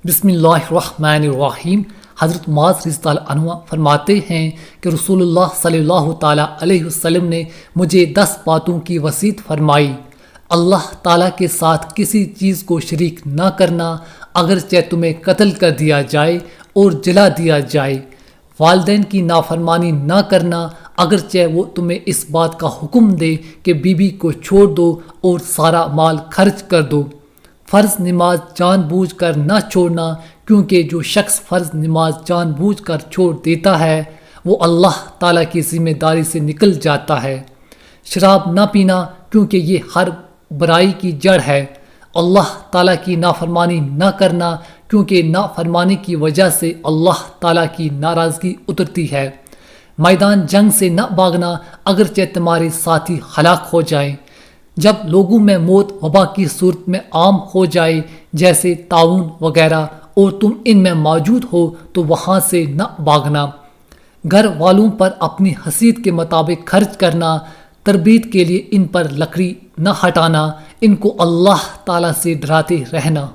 بسم اللہ الرحمن الرحیم۔ حضرت معاذ رضی اللہ عنہ فرماتے ہیں کہ رسول اللہ صلی اللہ تعالیٰ علیہ وسلم نے مجھے 10 باتوں کی وصیت فرمائی۔ اللہ تعالیٰ کے ساتھ کسی چیز کو شریک نہ کرنا، اگرچہ تمہیں قتل کر دیا جائے اور جلا دیا جائے۔ والدین کی نافرمانی نہ کرنا، اگرچہ وہ تمہیں اس بات کا حکم دے کہ بیوی کو چھوڑ دو اور سارا مال خرچ کر دو۔ فرض نماز جان بوجھ کر نہ چھوڑنا، کیونکہ جو شخص فرض نماز جان بوجھ کر چھوڑ دیتا ہے وہ اللہ تعالیٰ کی ذمہ داری سے نکل جاتا ہے۔ شراب نہ پینا، کیونکہ یہ ہر برائی کی جڑ ہے۔ اللہ تعالیٰ کی نافرمانی نہ کرنا، کیونکہ نافرمانی کی وجہ سے اللہ تعالیٰ کی ناراضگی اترتی ہے۔ میدان جنگ سے نہ بھاگنا، اگرچہ تمہارے ساتھی ہلاک ہو جائیں۔ جب لوگوں میں موت وبا کی صورت میں عام ہو جائے، جیسے طاعون وغیرہ، اور تم ان میں موجود ہو تو وہاں سے نہ بھاگنا۔ گھر والوں پر اپنی حیثیت کے مطابق خرچ کرنا، تربیت کے لیے ان پر لکڑی نہ ہٹانا، ان کو اللہ تعالیٰ سے ڈراتے رہنا۔